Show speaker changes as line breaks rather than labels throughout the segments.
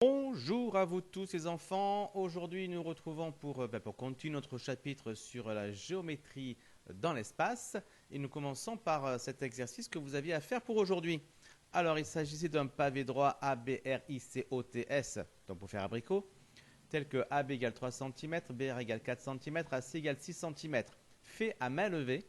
Bonjour à vous tous les enfants. Aujourd'hui, nous retrouvons pour continuer notre chapitre sur la géométrie dans l'espace. Et nous commençons par cet exercice que vous aviez à faire pour aujourd'hui. Alors, il s'agissait d'un pavé droit ABRICOTS, donc pour faire abricot, tel que AB égale 3 cm, BR égale 4 cm, AC égale 6 cm, fait à main levée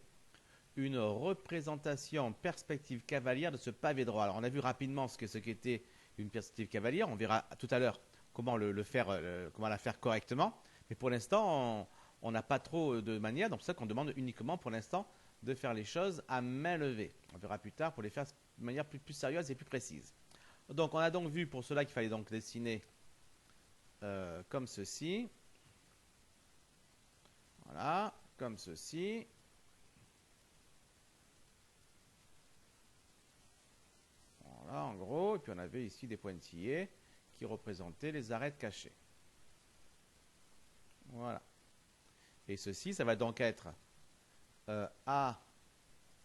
une représentation perspective cavalière de ce pavé droit. Alors, on a vu rapidement ce qu'était une perspective cavalière. On verra tout à l'heure comment comment la faire correctement. Mais pour l'instant, on n'a pas trop de manière. Donc, c'est ça qu'on demande uniquement pour l'instant de faire les choses à main levée. On verra plus tard pour les faire de manière plus sérieuse et plus précise. Donc, on a donc vu pour cela qu'il fallait donc dessiner comme ceci. Voilà, comme ceci. Voilà, en gros. Et puis, on avait ici des pointillés qui représentaient les arêtes cachées. Voilà. Et ceci, ça va donc être A,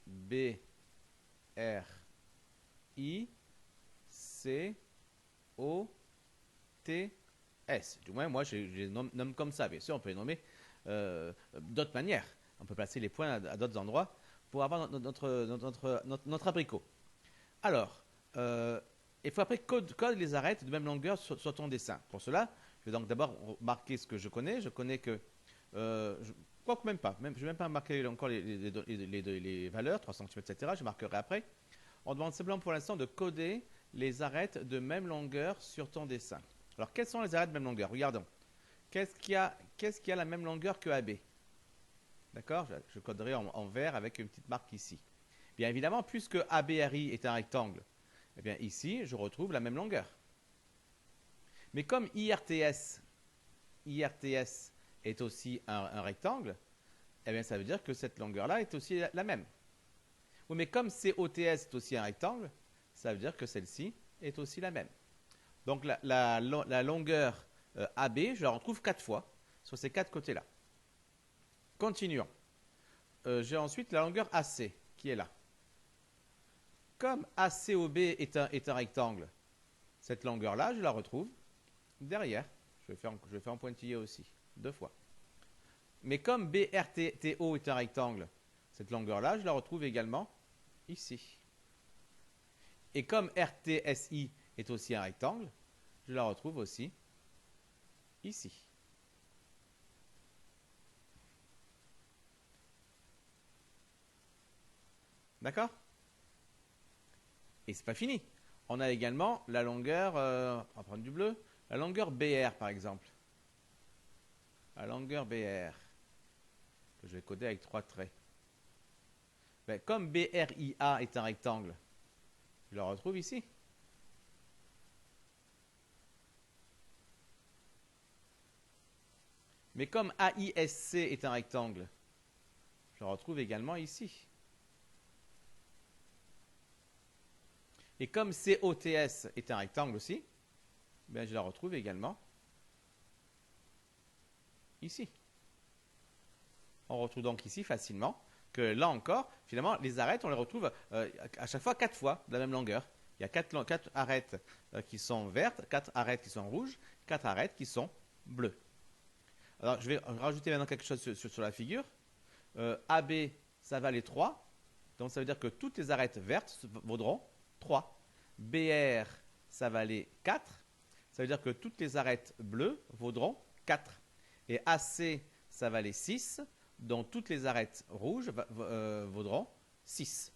B, R, I, C, O, T, S. Du moins, moi, je les nomme comme ça. Bien sûr, on peut les nommer d'autres manières. On peut placer les points à d'autres endroits pour avoir notre abricot. Alors, il faut après code les arêtes de même longueur sur ton dessin. Pour cela, je vais donc d'abord marquer ce que je connais. Je connais que quoique même pas. Je ne vais même pas marquer encore les valeurs, 3 cm, etc. Je marquerai après. On demande simplement pour l'instant de coder les arêtes de même longueur sur ton dessin. Alors, quelles sont les arêtes de même longueur? Regardons. Qu'est-ce qui a la même longueur que AB? D'accord? Je coderai en vert avec une petite marque ici. Bien évidemment, puisque ABRI est un rectangle, eh bien ici, je retrouve la même longueur. Mais comme IRTS est aussi un rectangle, eh bien ça veut dire que cette longueur-là est aussi la même. Oui, mais comme COTS est aussi un rectangle, ça veut dire que celle-ci est aussi la même. Donc la longueur AB, je la retrouve 4 fois sur ces 4 côtés-là. Continuons. J'ai ensuite la longueur AC qui est là. Comme ACOB est un rectangle, cette longueur-là, je la retrouve derrière. Je vais faire en pointillé aussi, 2 fois. Mais comme BRTO est un rectangle, cette longueur-là, je la retrouve également ici. Et comme RTSI est aussi un rectangle, je la retrouve aussi ici. D'accord? Et c'est pas fini. On a également la longueur, on va prendre du bleu, la longueur BR par exemple. La longueur BR, que je vais coder avec 3 traits. Ben, comme BRIA est un rectangle, je le retrouve ici. Mais comme AISC est un rectangle, je le retrouve également ici. Et comme COTS est un rectangle aussi, ben je la retrouve également ici. On retrouve donc ici facilement que là encore, finalement, les arêtes, on les retrouve à chaque fois 4 fois de la même longueur. Il y a 4 arêtes qui sont vertes, 4 arêtes qui sont rouges, 4 arêtes qui sont bleues. Alors, je vais rajouter maintenant quelque chose sur la figure. AB, ça va les 3. Donc, ça veut dire que toutes les arêtes vertes vaudront 3. BR, ça va les 4. Ça veut dire que toutes les arêtes bleues vaudront 4. Et AC, ça va les 6. Donc, toutes les arêtes rouges vaudront 6.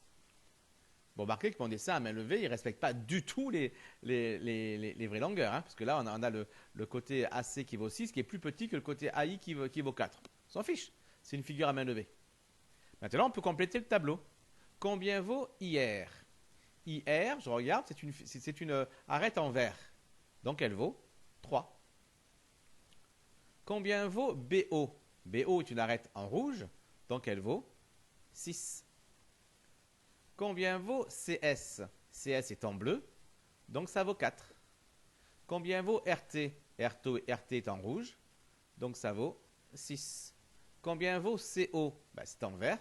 Bon, remarquez que mon dessin à main levée, il ne respecte pas du tout les vraies longueurs. Parce que là, on a le côté AC qui vaut 6, qui est plus petit que le côté AI qui vaut 4. On s'en fiche. C'est une figure à main levée. Maintenant, on peut compléter le tableau. Combien vaut IR? IR, je regarde, c'est une arête en vert. Donc, elle vaut 3. Combien vaut BO? BO est une arête en rouge. Donc, elle vaut 6. Combien vaut CS? CS est en bleu, donc ça vaut 4. Combien vaut RT? RT est en rouge, donc ça vaut 6. Combien vaut CO? C'est en vert,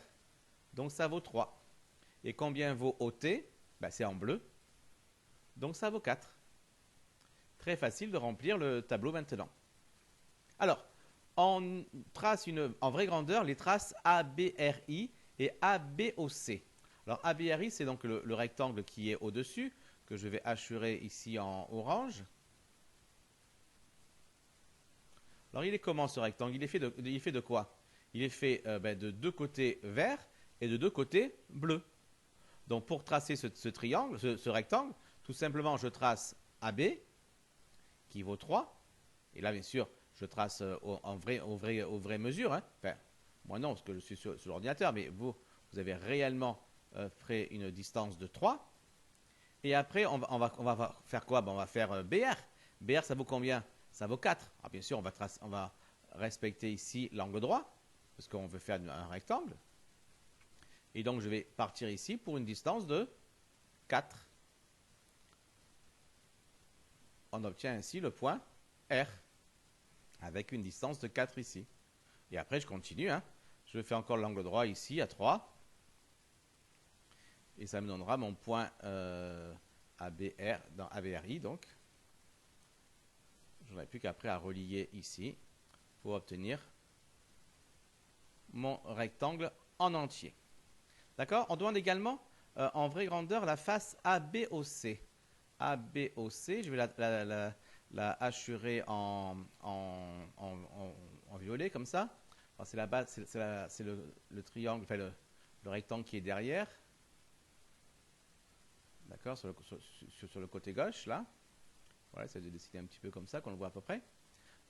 donc ça vaut 3. Et combien vaut OT? C'est en bleu, donc ça vaut 4. très facile de remplir le tableau maintenant. Alors, on trace en vraie grandeur les traces ABRI et ABOC. Alors, ABRI, c'est donc le rectangle qui est au-dessus, que je vais hachurer ici en orange. Alors, il est comment ce rectangle? Il est fait de quoi? Il est fait de deux côtés verts et de deux côtés bleus. Donc, pour tracer ce triangle, ce rectangle, tout simplement, je trace AB, qui vaut 3. Et là, bien sûr, je trace aux vraies mesures. Hein. Enfin, moi non, parce que je suis sur l'ordinateur, mais vous avez réellement fait une distance de 3. Et après, on va faire quoi? On va faire BR. BR, ça vaut combien? Ça vaut 4. Alors, bien sûr, on va respecter ici l'angle droit, parce qu'on veut faire un rectangle. Et donc, je vais partir ici pour une distance de 4. On obtient ainsi le point R, avec une distance de 4 ici. Et après, je continue. Hein. Je fais encore l'angle droit ici à 3. Et ça me donnera mon point ABR dans ABRI. Donc, je n'aurai plus qu'après à relier ici pour obtenir mon rectangle en entier. D'accord? On demande également en vraie grandeur la face ABOC. ABOC, je vais la hachurer en violet comme ça. C'est la base, c'est le triangle, enfin le rectangle qui est derrière. D'accord, sur le côté gauche là. Voilà, ça de dessiner un petit peu comme ça, qu'on le voit à peu près.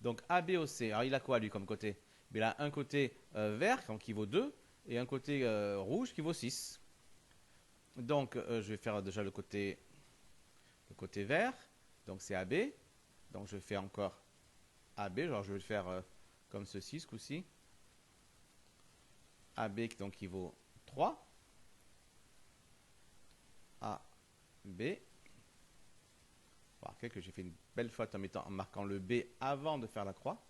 Donc ABOC, alors il a quoi lui comme côté? Il a un côté vert donc qui vaut 2 et un côté rouge qui vaut 6. Donc je vais faire déjà le côté vert, donc c'est AB. Donc je fais encore AB, genre je vais le faire comme ceci ce coup-ci. AB donc qui vaut 3. AB. Remarquez que j'ai fait une belle faute en marquant le B avant de faire la croix.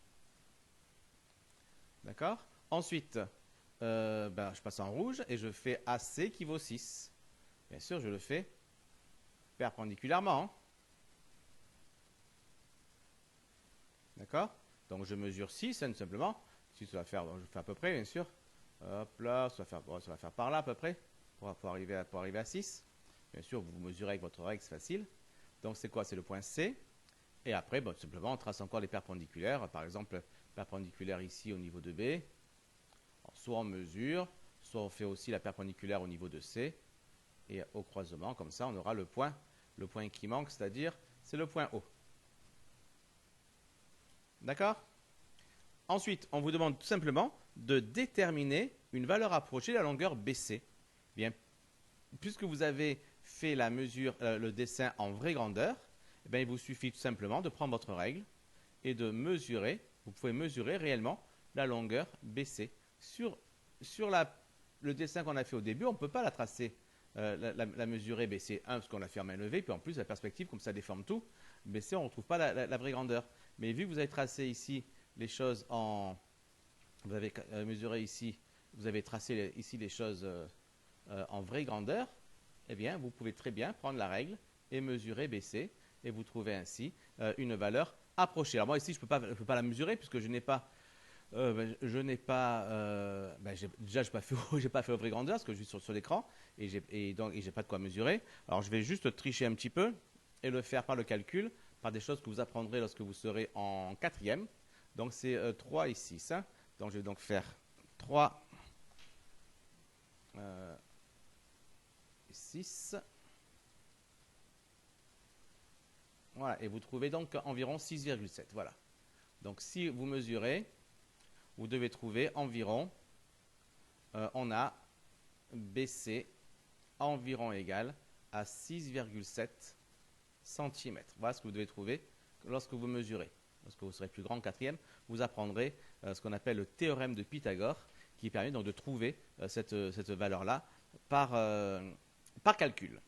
D'accord? Ensuite, je passe en rouge et je fais AC qui vaut 6. Bien sûr, je le fais perpendiculairement. Hein. D'accord? Donc je mesure 6, hein, tout simplement. Si ça va faire, je fais à peu près, bien sûr. Hop là, ça va faire par là à peu près, pour arriver à 6. Bien sûr, vous mesurez avec votre règle, c'est facile. Donc c'est quoi? C'est le point C. Et après, tout simplement, on trace encore les perpendiculaires. Par exemple, perpendiculaire ici au niveau de B. Alors, soit on mesure, soit on fait aussi la perpendiculaire au niveau de C. Et au croisement, comme ça, on aura le point qui manque, c'est-à-dire, c'est le point O. D'accord? Ensuite, on vous demande tout simplement de déterminer une valeur approchée de la longueur BC. Bien, puisque vous avez fait la mesure, le dessin en vraie grandeur, eh bien, il vous suffit tout simplement de prendre votre règle et de mesurer. Vous pouvez mesurer réellement la longueur BC. Sur le dessin qu'on a fait au début, on ne peut pas la tracer, la mesurer BC. Parce qu'on l'a fait en main levée, puis en plus la perspective, comme ça déforme tout. BC, on ne retrouve pas la vraie grandeur. Mais vu que vous avez tracé ici les choses vous avez mesuré ici, vous avez tracé ici les choses en vraie grandeur, eh bien, vous pouvez très bien prendre la règle et mesurer BC, et vous trouvez ainsi une valeur approchée. Alors moi ici, je ne peux pas la mesurer puisque je n'ai pas, déjà j'ai pas fait vraie grandeur parce que je suis sur l'écran et j'ai pas de quoi mesurer. Alors je vais juste tricher un petit peu et le faire par le calcul, par des choses que vous apprendrez lorsque vous serez en 4e. Donc c'est 3 et 6. Hein. Donc je vais donc faire 3 et 6. Voilà, et vous trouvez donc environ 6,7. Voilà. Donc si vous mesurez, vous devez trouver environ, on a BC environ égal à 6,7 cm. Voilà ce que vous devez trouver lorsque vous mesurez. Lorsque vous serez plus grand en 4e, vous apprendrez ce qu'on appelle le théorème de Pythagore, qui permet donc de trouver cette valeur-là par calcul.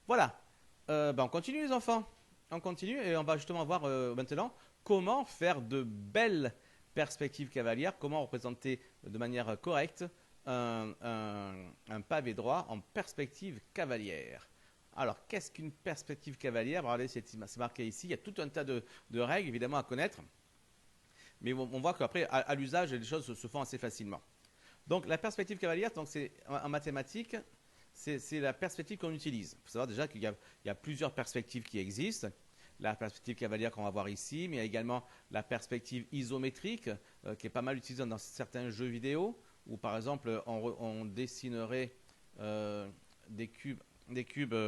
Voilà. On continue les enfants. On continue et on va justement voir maintenant comment faire de belles perspectives cavalières, comment représenter de manière correcte un pavé droit en perspective cavalière. Alors, qu'est-ce qu'une perspective cavalière? Regardez, c'est marqué ici. Il y a tout un tas de règles, évidemment, à connaître. Mais on voit qu'après, à l'usage, les choses se font assez facilement. Donc, la perspective cavalière, c'est en mathématiques, c'est la perspective qu'on utilise. Il faut savoir déjà qu'il y a plusieurs perspectives qui existent. La perspective cavalière qu'on va voir ici, mais il y a également la perspective isométrique, qui est pas mal utilisée dans certains jeux vidéo, où par exemple, on dessinerait des cubes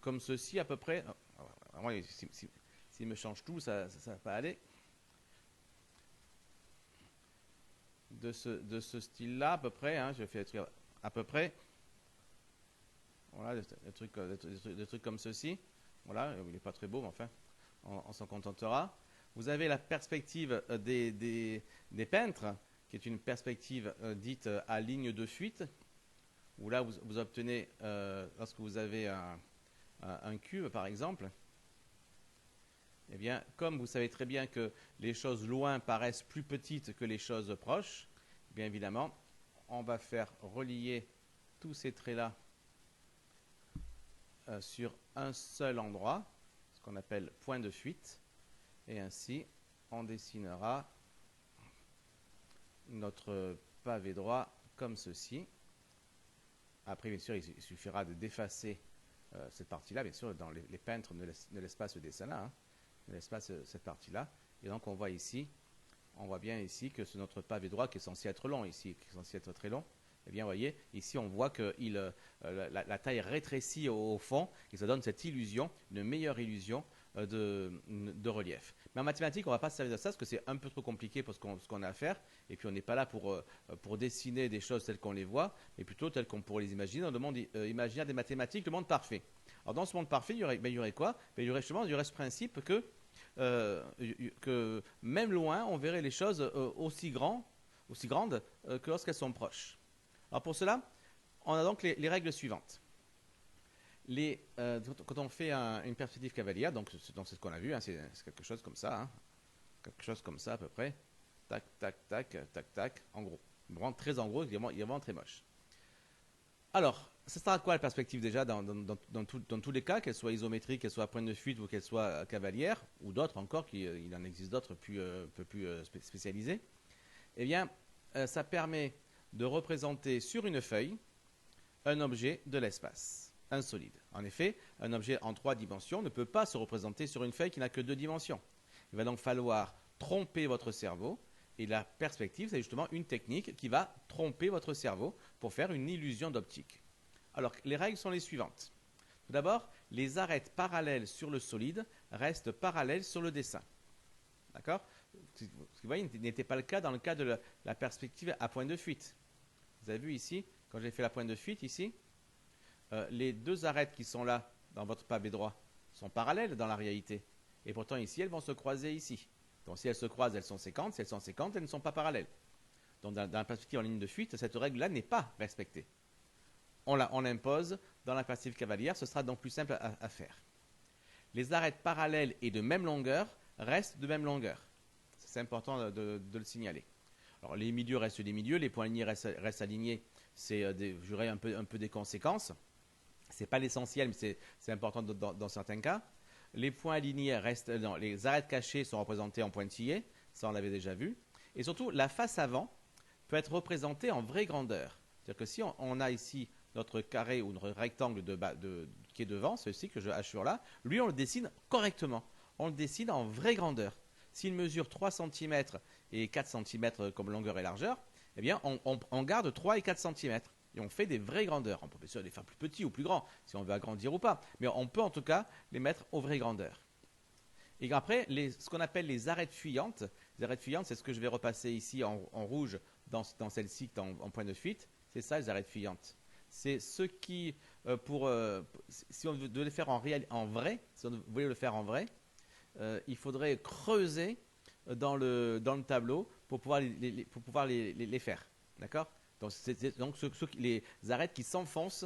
comme ceci à peu près. S'il me change tout, ça va pas aller. De ce style-là, à peu près. Hein, je fais à peu près. Voilà, des trucs comme ceci. Voilà, il n'est pas très beau, mais enfin, on s'en contentera. Vous avez la perspective des peintres, qui est une perspective dite à ligne de fuite, où là, vous obtenez, lorsque vous avez un cube, par exemple, eh bien, comme vous savez très bien que les choses loin paraissent plus petites que les choses proches, bien évidemment, on va faire relier tous ces traits-là sur un seul endroit, ce qu'on appelle point de fuite, et ainsi, on dessinera notre pavé droit comme ceci. Après, bien sûr, il suffira de d'effacer cette partie-là. Bien sûr, dans les peintres ne laissent pas ce dessin-là, hein, ne laissent pas cette partie-là. Et donc, on voit bien ici que c'est notre pavé droit qui est censé être long ici, qui est censé être très long. Eh bien, vous voyez, ici, on voit que la taille rétrécit au fond, et ça donne cette illusion, une meilleure illusion de relief. Mais en mathématiques, on ne va pas se servir de ça parce que c'est un peu trop compliqué pour ce qu'on a à faire. Et puis, on n'est pas là pour dessiner des choses telles qu'on les voit, mais plutôt telles qu'on pourrait les imaginer dans le monde imaginaire des mathématiques, le monde parfait. Alors, dans ce monde parfait, il y aurait quoi? Il y aurait ce principe que même loin, on verrait les choses aussi grandes que lorsqu'elles sont proches. Alors pour cela, on a donc les règles suivantes. Quand on fait une perspective cavalière, donc c'est ce qu'on a vu, hein, c'est quelque chose comme ça, hein, quelque chose comme ça à peu près, tac, tac, tac, tac, tac, en gros. Vraiment très en gros, il est vraiment très moche. Alors, ça sera quoi la perspective déjà dans tous les cas, qu'elle soit isométrique, qu'elle soit à point de fuite ou qu'elle soit cavalière, ou d'autres encore, il en existe d'autres un peu plus spécialisés. Eh bien, ça permet de représenter sur une feuille un objet de l'espace, un solide. En effet, un objet en 3 dimensions ne peut pas se représenter sur une feuille qui n'a que 2 dimensions. Il va donc falloir tromper votre cerveau, et la perspective, c'est justement une technique qui va tromper votre cerveau pour faire une illusion d'optique. Alors, les règles sont les suivantes. Tout d'abord, les arêtes parallèles sur le solide restent parallèles sur le dessin. D'accord? Ce que vous voyez, n'était pas le cas dans le cas de la perspective à point de fuite. Vous avez vu ici, quand j'ai fait la pointe de fuite ici, les 2 arêtes qui sont là dans votre pavé droit sont parallèles dans la réalité. Et pourtant ici, elles vont se croiser ici. Donc si elles se croisent, elles sont séquentes. Si elles sont séquentes, elles ne sont pas parallèles. Donc dans la perspective en ligne de fuite, cette règle-là n'est pas respectée. On l'impose dans la perspective cavalière, ce sera donc plus simple à faire. Les arêtes parallèles et de même longueur restent de même longueur. C'est important de le signaler. Alors les milieux restent des milieux, les points alignés restent alignés, c'est un peu des conséquences. Ce n'est pas l'essentiel, mais c'est important dans certains cas. Les points alignés restent, non, les arêtes cachées sont représentées en pointillés, ça on l'avait déjà vu. Et surtout, la face avant peut être représentée en vraie grandeur. C'est-à-dire que si on a ici notre carré ou notre rectangle qui est devant, celui-ci que je hachure là, lui on le dessine correctement. On le dessine en vraie grandeur. S'il mesure 3 cm et 4 cm comme longueur et largeur, eh bien on garde 3 et 4 cm. Et on fait des vraies grandeurs. On peut bien sûr les faire plus petits ou plus grands, si on veut agrandir ou pas. Mais on peut en tout cas les mettre aux vraies grandeurs. Et après, ce qu'on appelle les arêtes fuyantes. Les arêtes fuyantes, c'est ce que je vais repasser ici en rouge dans celle-ci en point de fuite. C'est ça, les arêtes fuyantes. C'est ce qui, si on devait le faire en vrai, si on voulait le faire en vrai, il faudrait creuser dans le tableau pour pouvoir les faire. D'accord? Donc, les arêtes qui s'enfoncent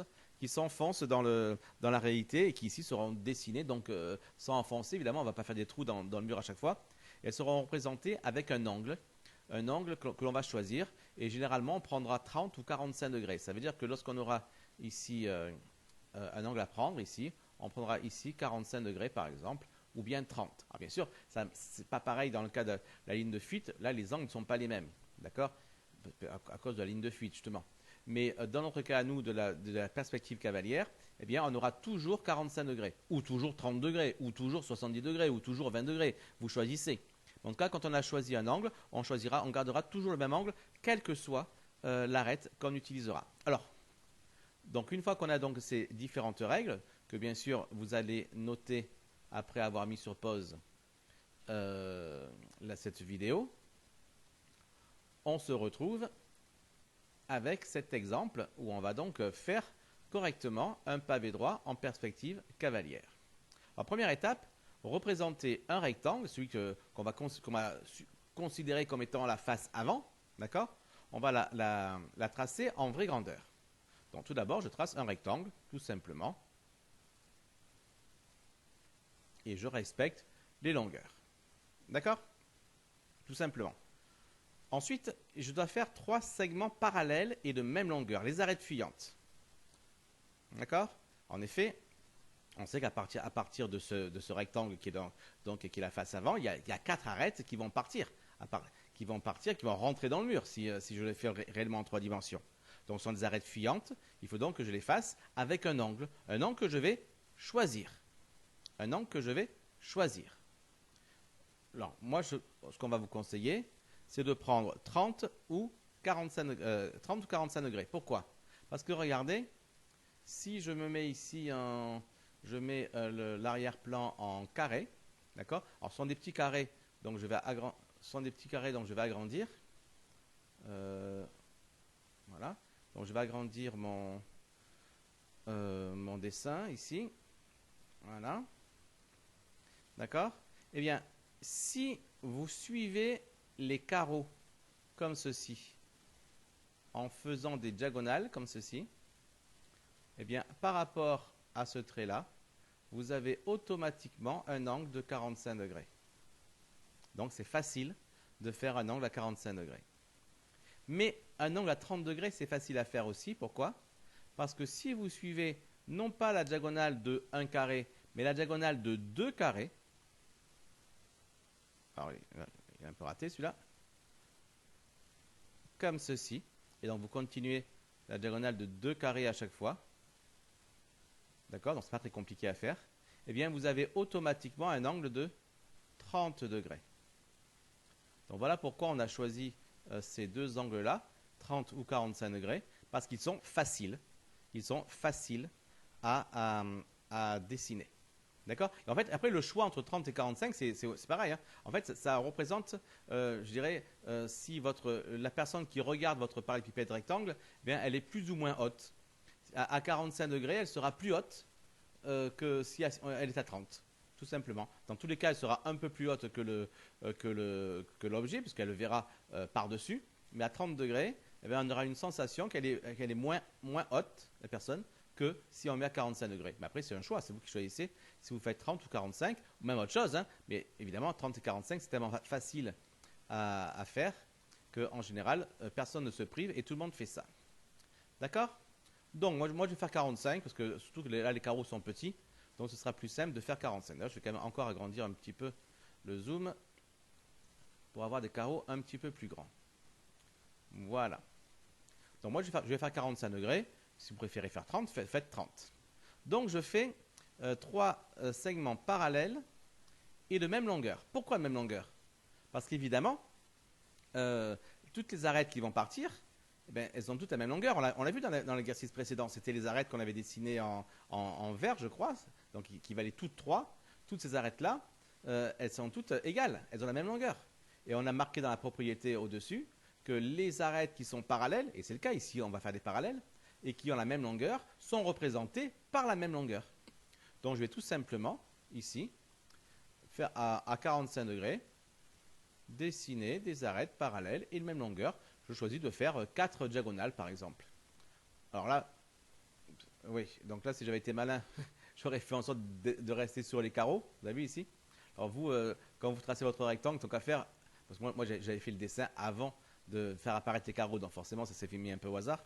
dans la réalité et qui ici seront dessinées, donc sans enfoncer, évidemment, on ne va pas faire des trous dans le mur à chaque fois. Elles seront représentées avec un angle que l'on va choisir, et généralement on prendra 30 ou 45 degrés. Ça veut dire que lorsqu'on aura ici un angle à prendre ici. On prendra ici 45 degrés par exemple, ou bien 30. Alors bien sûr, ce n'est pas pareil dans le cas de la ligne de fuite. Là, les angles ne sont pas les mêmes, d'accord, à cause de la ligne de fuite justement. Mais dans notre cas à nous, de la perspective cavalière, eh bien, on aura toujours 45 degrés, ou toujours 30 degrés, ou toujours 70 degrés, ou toujours 20 degrés. Vous choisissez. En tout cas, quand on a choisi un angle, on gardera toujours le même angle, quelle que soit l'arête qu'on utilisera. Alors, donc une fois qu'on a donc ces différentes règles, que bien sûr vous allez noter après avoir mis sur pause cette vidéo, on se retrouve avec cet exemple où on va donc faire correctement un pavé droit en perspective cavalière. Alors, première étape, représenter un rectangle, celui qu'on va considérer comme étant la face avant, d'accord? On va la tracer en vraie grandeur. Donc tout d'abord, je trace un rectangle, tout simplement, et je respecte les longueurs. D'accord? Tout simplement. Ensuite, je dois faire 3 segments parallèles et de même longueur, les arêtes fuyantes. D'accord? En effet, on sait qu'à partir de ce rectangle qui est la face avant, il y a 4 arêtes qui vont partir, qui vont rentrer dans le mur si je les fais réellement en 3 dimensions. Donc ce sont des arêtes fuyantes, il faut donc que je les fasse avec un angle que je vais choisir. Un angle que je vais choisir. Alors, moi, ce qu'on va vous conseiller, c'est de prendre 30 ou 45 degrés. Pourquoi? Parce que regardez, si je me mets ici, je mets l'arrière-plan en carré, d'accord? Alors, ce sont des petits carrés, donc je vais agrandir. Voilà. Donc, je vais agrandir mon dessin ici. Voilà. D'accord? Eh bien, si vous suivez les carreaux comme ceci, en faisant des diagonales comme ceci, eh bien, par rapport à ce trait-là, vous avez automatiquement un angle de 45 degrés. Donc, c'est facile de faire un angle à 45 degrés. Mais un angle à 30 degrés, c'est facile à faire aussi. Pourquoi? Parce que si vous suivez non pas la diagonale de 1 carré, mais la diagonale de 2 carrés, alors, il est un peu raté celui-là, comme ceci, et donc vous continuez la diagonale de 2 carrés à chaque fois, d'accord, donc ce n'est pas très compliqué à faire, eh bien vous avez automatiquement un angle de 30 degrés. Donc voilà pourquoi on a choisi ces deux angles-là, 30 ou 45 degrés, parce qu'ils sont faciles. Ils sont faciles à dessiner. D'accord? Et en fait, après, le choix entre 30 et 45, c'est pareil. Hein. En fait, ça représente, je dirais, si la personne qui regarde votre parallélépipède rectangle, eh bien, elle est plus ou moins haute. À 45 degrés, elle sera plus haute que si elle est à 30. Tout simplement. Dans tous les cas, elle sera un peu plus haute que l'objet, puisqu'elle le verra par-dessus. Mais à 30 degrés, eh bien, on aura une sensation qu'elle est moins haute, la personne, que si on met à 45 degrés. Mais après, c'est un choix, c'est vous qui choisissez si vous faites 30 ou 45, ou même autre chose. Hein. Mais évidemment, 30 et 45, c'est tellement facile à faire qu'en général, personne ne se prive et tout le monde fait ça. D'accord? Donc, moi, je vais faire 45, parce que surtout que là, les carreaux sont petits. Donc, ce sera plus simple de faire 45. Là, je vais quand même encore agrandir un petit peu le zoom pour avoir des carreaux un petit peu plus grands. Voilà. Donc, moi, je vais faire 45 degrés. Si vous préférez faire 30, faites 30. Donc, je fais 3 segments parallèles et de même longueur. Pourquoi de même longueur? Parce qu'évidemment, toutes les arêtes qui vont partir, eh bien, elles ont toutes la même longueur. On l'a vu dans l'exercice précédent. C'était les arêtes qu'on avait dessinées en vert, je crois, donc qui valaient toutes 3. Toutes ces arêtes-là, elles sont toutes égales. Elles ont la même longueur. Et on a marqué dans la propriété au-dessus que les arêtes qui sont parallèles, et c'est le cas ici, on va faire des parallèles, et qui ont la même longueur, sont représentées par la même longueur. Donc je vais tout simplement, ici, faire à 45 degrés, dessiner des arêtes parallèles et de même longueur. Je choisis de faire 4 diagonales, par exemple. Alors là, oui, donc là, si j'avais été malin, j'aurais fait en sorte de rester sur les carreaux. Vous avez vu ici? Alors vous, quand vous tracez votre rectangle, tant qu'à faire, parce que moi j'avais fait le dessin avant de faire apparaître les carreaux, donc forcément, ça s'est fait mis un peu au hasard.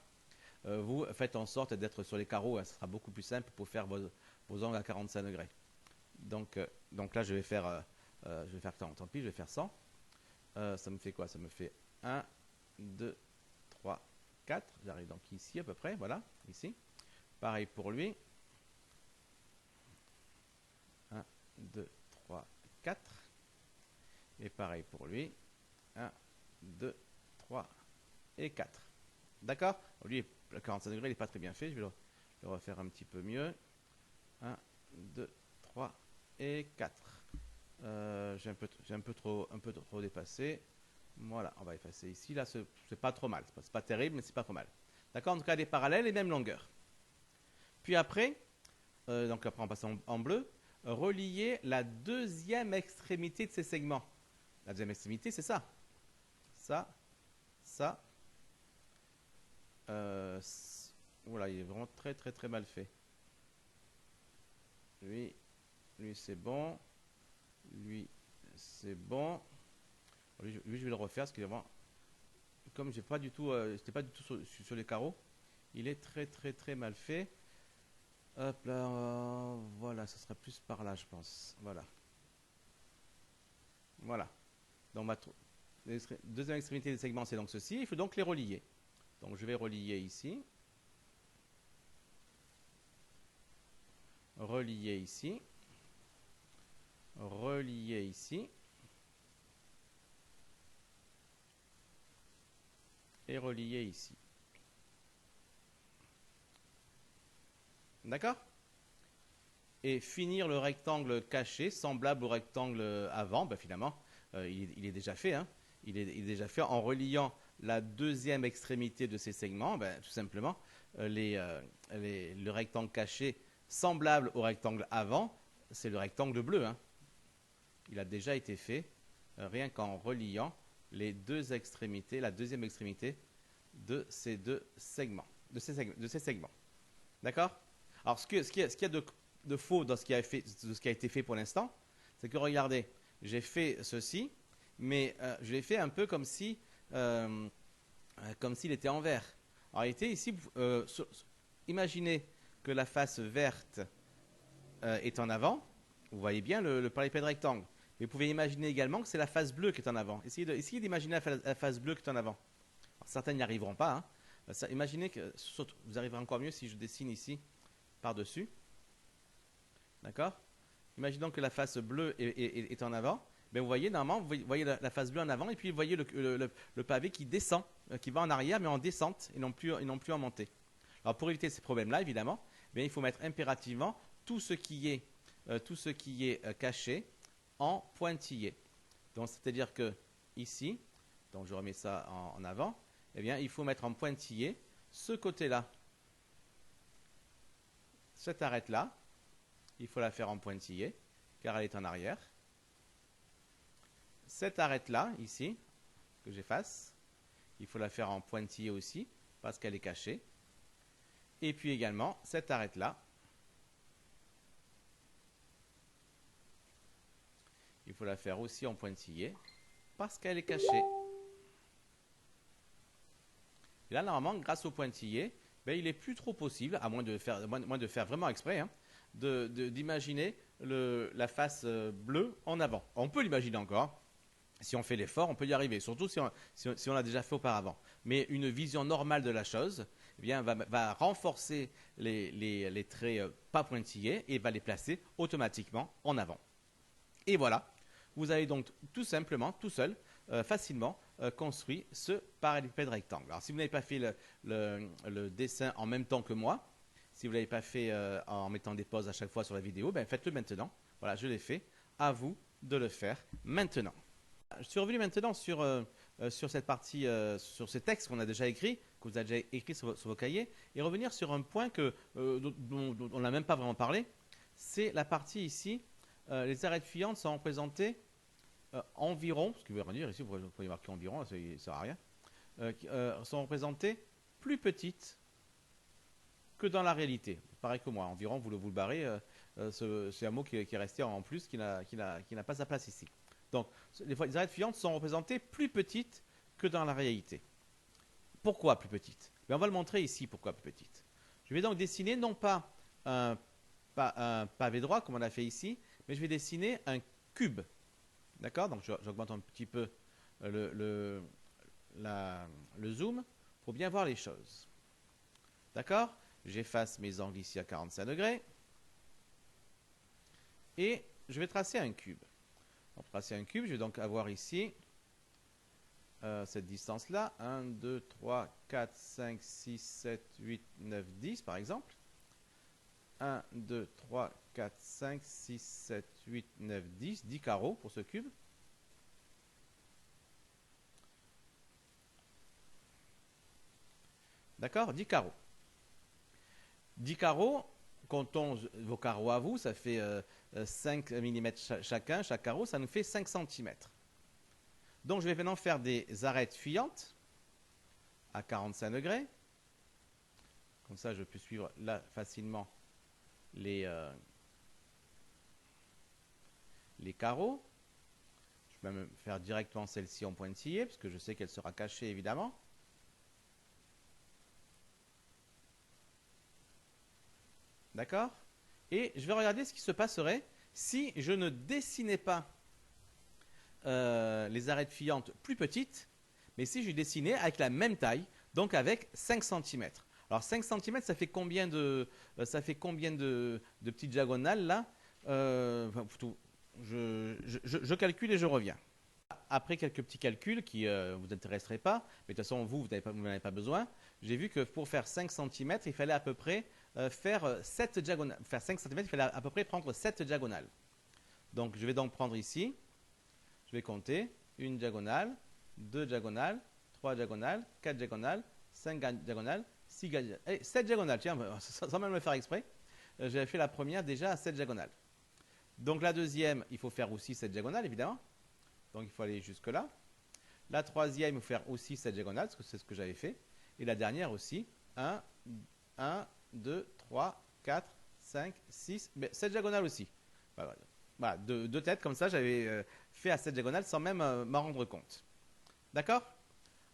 vous faites en sorte d'être sur les carreaux, hein, ce sera beaucoup plus simple pour faire vos angles à 45 degrés. Donc là, je vais faire tant pis, je vais faire 100. Ça me fait quoi? Ça me fait 1, 2, 3, 4. J'arrive donc ici à peu près, voilà, ici. Pareil pour lui. 1, 2, 3, 4. Et pareil pour lui. 1, 2, 3 et 4. D'accord? Lui, le 45 degrés, il n'est pas très bien fait. Je vais le refaire un petit peu mieux. 1, 2, 3 et 4. J'ai un peu trop dépassé. Voilà, on va effacer ici. Là, c'est pas trop mal. C'est pas terrible, mais c'est pas trop mal. D'accord? En tout cas, des parallèles et même longueur. Puis après, donc après on passe en bleu, relier la deuxième extrémité de ces segments. La deuxième extrémité, c'est ça. Ça. Voilà, il est vraiment très mal fait. Lui c'est bon. Lui, c'est bon. Lui, je vais le refaire parce qu'il est vraiment, comme j'étais pas du tout sur les carreaux, il est très mal fait. Hop là, voilà, ce sera plus par là, je pense. Voilà. Donc les deuxième extrémité des segments, c'est donc ceci. Il faut donc les relier. Donc je vais relier ici. Relier ici. Relier ici. Et relier ici. D'accord? Et finir le rectangle caché, semblable au rectangle avant, ben finalement, il est déjà fait. Hein. Il est déjà fait en reliant la deuxième extrémité de ces segments, ben, tout simplement, le rectangle caché semblable au rectangle avant, c'est le rectangle bleu. Hein. Il a déjà été fait rien qu'en reliant les deux extrémités, la deuxième extrémité de ces deux segments, de ces segments. D'accord? Alors, ce qu'il y a de faux dans ce qui a été fait pour l'instant, c'est que regardez, j'ai fait ceci, mais je l'ai fait un peu comme si comme s'il était en vert. En réalité, ici, imaginez que la face verte est en avant. Vous voyez bien le parallépipède rectangle. Mais vous pouvez imaginer également que c'est la face bleue qui est en avant. Essayez d'imaginer la face bleue qui est en avant. Alors, certains n'y arriveront pas. Hein. Imaginez que vous arriverez encore mieux si je dessine ici par-dessus. D'accord? Imaginons que la face bleue est en avant. Ben vous voyez, normalement, vous voyez la face bleue en avant et puis vous voyez le pavé qui descend, qui va en arrière, mais en descente et non plus en montée. Alors, pour éviter ces problèmes-là, évidemment, bien, il faut mettre impérativement tout ce qui est caché en pointillé. Donc, c'est-à-dire que ici, donc je remets ça en avant, eh bien, il faut mettre en pointillé ce côté-là. Cette arête-là, il faut la faire en pointillé, car elle est en arrière. Cette arête-là, ici, que j'efface, il faut la faire en pointillé aussi, parce qu'elle est cachée. Et puis également, cette arête-là, il faut la faire aussi en pointillé, parce qu'elle est cachée. Et là, normalement, grâce au pointillé, ben, il n'est plus trop possible, à moins de faire vraiment exprès, hein, d'imaginer la face bleue en avant. On peut l'imaginer encore. Si on fait l'effort, on peut y arriver, surtout si on l'a déjà fait auparavant. Mais une vision normale de la chose eh bien, va renforcer les traits pas pointillés et va les placer automatiquement en avant. Et voilà, vous avez donc tout simplement, tout seul, facilement construit ce parallépipède rectangle. Alors si vous n'avez pas fait le dessin en même temps que moi, si vous ne l'avez pas fait en mettant des pauses à chaque fois sur la vidéo, ben faites-le maintenant. Voilà, je l'ai fait. À vous de le faire maintenant. Je suis revenu maintenant sur cette partie, sur ces textes qu'on a déjà écrits, que vous avez déjà écrits sur vos cahiers, et revenir sur un point dont on n'a même pas vraiment parlé. C'est la partie ici. Les arêtes filantes sont représentées environ, ce qui veut dire ici, vous pouvez marquer environ, ça ne sert à rien, sont représentées plus petites que dans la réalité. Pareil que moi, environ, vous le barrez, c'est un mot qui est resté en plus, qui n'a pas sa place ici. Donc, les arêtes filantes sont représentées plus petites que dans la réalité. pourquoi plus petite? Ben, on va le montrer ici, pourquoi plus petite. Je vais donc dessiner non pas un pavé droit, comme on a fait ici, mais je vais dessiner un cube. D'accord? Donc, j'augmente un petit peu le zoom pour bien voir les choses. D'accord? J'efface mes angles ici à 45 degrés. Et je vais tracer un cube. Pour tracer un cube, je vais donc avoir ici cette distance-là. 1, 2, 3, 4, 5, 6, 7, 8, 9, 10 par exemple. 1, 2, 3, 4, 5, 6, 7, 8, 9, 10. 10 carreaux pour ce cube. D'accord? 10 carreaux. 10 carreaux, comptons vos carreaux à vous, ça fait 5 mm chacun, chaque carreau, ça nous fait 5 cm. Donc je vais maintenant faire des arêtes fuyantes à 45 degrés. Comme ça, je peux suivre là facilement les carreaux. Je peux même faire directement celle-ci en pointillé, parce que je sais qu'elle sera cachée évidemment. D'accord? Et je vais regarder ce qui se passerait si je ne dessinais pas les arêtes filantes plus petites, mais si je dessinais avec la même taille, donc avec 5 cm. Alors 5 cm, ça fait combien de petites diagonales là? Je calcule et je reviens. Après quelques petits calculs qui ne vous intéresseraient pas, mais de toute façon vous n'en avez pas besoin, j'ai vu que pour faire 5 cm, il fallait à peu près faire 7 diagonales. Faire 5 cm, il fallait à peu près prendre 7 diagonales. Donc je vais donc prendre ici, je vais compter une diagonale, 2 diagonales, 3 diagonales, 4 diagonales, 5 diagonales, 6 diagonales, et 7 diagonales, tiens, sans même le faire exprès. J'avais fait la première déjà à 7 diagonales. Donc la deuxième, il faut faire aussi 7 diagonales, évidemment. Donc il faut aller jusque là. La troisième, il faut faire aussi 7 diagonales, parce que c'est ce que j'avais fait. Et la dernière aussi, 1, 2, 3, 4, 5, 6, 7 diagonales aussi. Voilà, deux têtes comme ça, j'avais fait à 7 diagonales sans même m'en rendre compte. D'accord?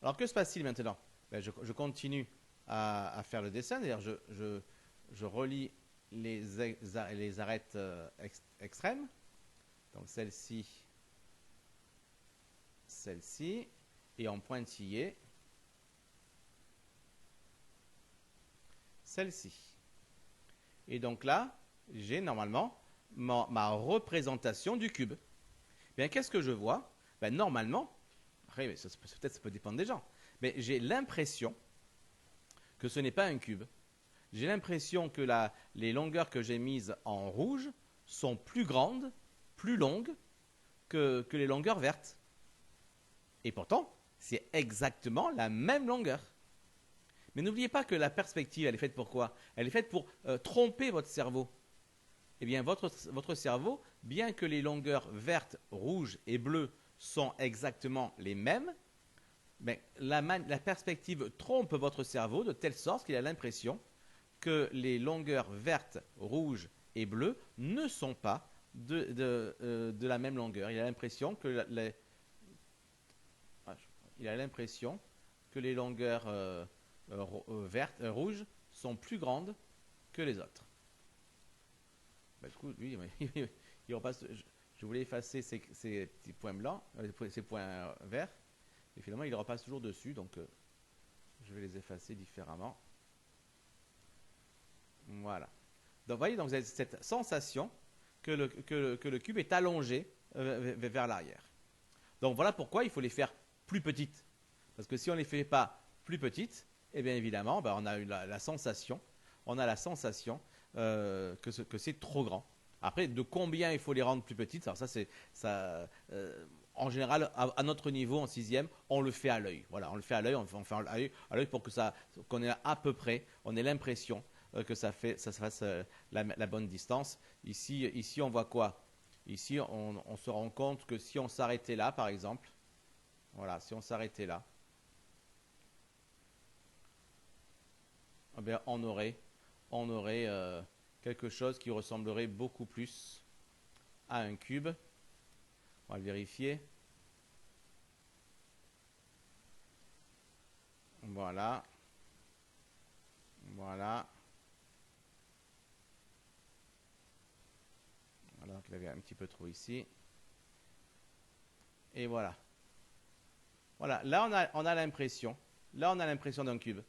Alors que se passe-t-il maintenant? Je continue à faire le dessin, d'ailleurs je relie les arêtes extrêmes. Donc celle-ci, celle-ci, et en pointillé, celle-ci. Et donc là, j'ai normalement ma représentation du cube. Bien, qu'est-ce que je vois? Normalement, après, peut-être ça peut dépendre des gens, mais j'ai l'impression que ce n'est pas un cube. J'ai l'impression que les longueurs que j'ai mises en rouge sont plus grandes, plus longues que les longueurs vertes. Et pourtant, c'est exactement la même longueur. Mais n'oubliez pas que la perspective, elle est faite pour quoi? Elle est faite pour tromper votre cerveau. Eh bien, votre cerveau, bien que les longueurs vertes, rouges et bleues sont exactement les mêmes, mais la perspective trompe votre cerveau de telle sorte qu'il a l'impression que les longueurs vertes, rouges et bleues ne sont pas de la même longueur. Il a l'impression que les longueurs rouges sont plus grandes que les autres. Du coup, lui, il repasse. Je voulais effacer ces petits points blancs, ces points verts, et finalement, il repasse toujours dessus, donc je vais les effacer différemment. Voilà. Donc, vous voyez, donc, vous avez cette sensation que le cube est allongé vers l'arrière. Donc, voilà pourquoi il faut les faire plus petites. Parce que si on ne les fait pas plus petites, eh bien évidemment, on a eu la sensation, que c'est trop grand. Après, de combien il faut les rendre plus petites, alors ça, en général, à notre niveau, en sixième, on le fait à l'œil. Voilà, on le fait à l'œil, on fait à l'œil pour qu'on ait à peu près, on ait l'impression que ça se fasse la bonne distance. Ici, on voit quoi? Ici, on se rend compte que si on s'arrêtait là, par exemple, voilà, si on s'arrêtait là, eh bien, on aurait quelque chose qui ressemblerait beaucoup plus à un cube. On va le vérifier. Voilà. Voilà. Alors qu'il avait un petit peu trop ici. Et voilà. Voilà. Là, on a l'impression. Là, on a l'impression d'un cube.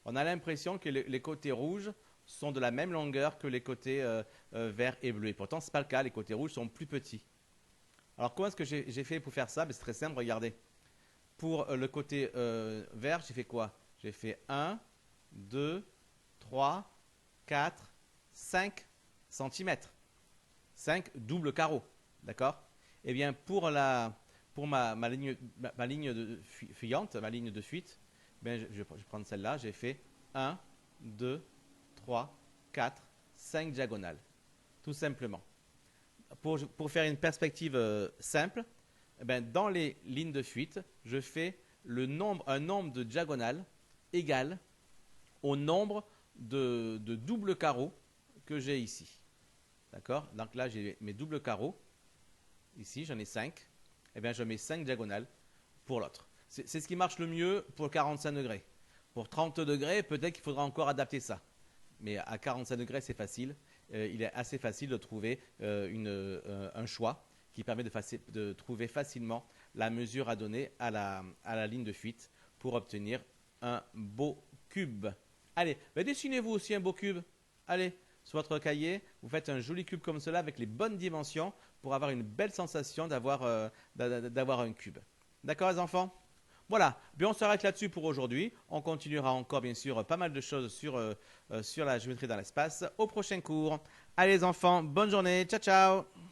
On a l'impression que les côtés rouges sont de la même longueur que les côtés verts et bleus. Et pourtant, ce n'est pas le cas. Les côtés rouges sont plus petits. Alors, comment est-ce que j'ai fait pour faire ça? Ben, c'est très simple, regardez. Pour le côté vert, j'ai fait quoi? J'ai fait 1, 2, 3, 4, 5 cm. 5 doubles carreaux. D'accord? Eh bien, pour ma ligne de fuyante, ma ligne de fuite, ben, je vais prendre celle-là. J'ai fait 1, 2, 3, 4, 5 diagonales. Tout simplement. Pour faire une perspective simple, eh ben, dans les lignes de fuite, je fais un nombre de diagonales égal au nombre de doubles carreaux que j'ai ici. D'accord? Donc là, j'ai mes doubles carreaux. Ici, j'en ai 5. Eh bien, je mets 5 diagonales pour l'autre. C'est ce qui marche le mieux pour 45 degrés. Pour 30 degrés, peut-être qu'il faudra encore adapter ça. Mais à 45 degrés, c'est facile. Il est assez facile de trouver un choix qui permet de trouver facilement la mesure à donner à la ligne de fuite pour obtenir un beau cube. Allez, dessinez-vous aussi un beau cube. Allez, sur votre cahier, vous faites un joli cube comme cela avec les bonnes dimensions pour avoir une belle sensation d'avoir un cube. D'accord les enfants? Voilà, bien on s'arrête là-dessus pour aujourd'hui. On continuera encore bien sûr pas mal de choses sur la géométrie dans l'espace au prochain cours. Allez les enfants, bonne journée, ciao ciao.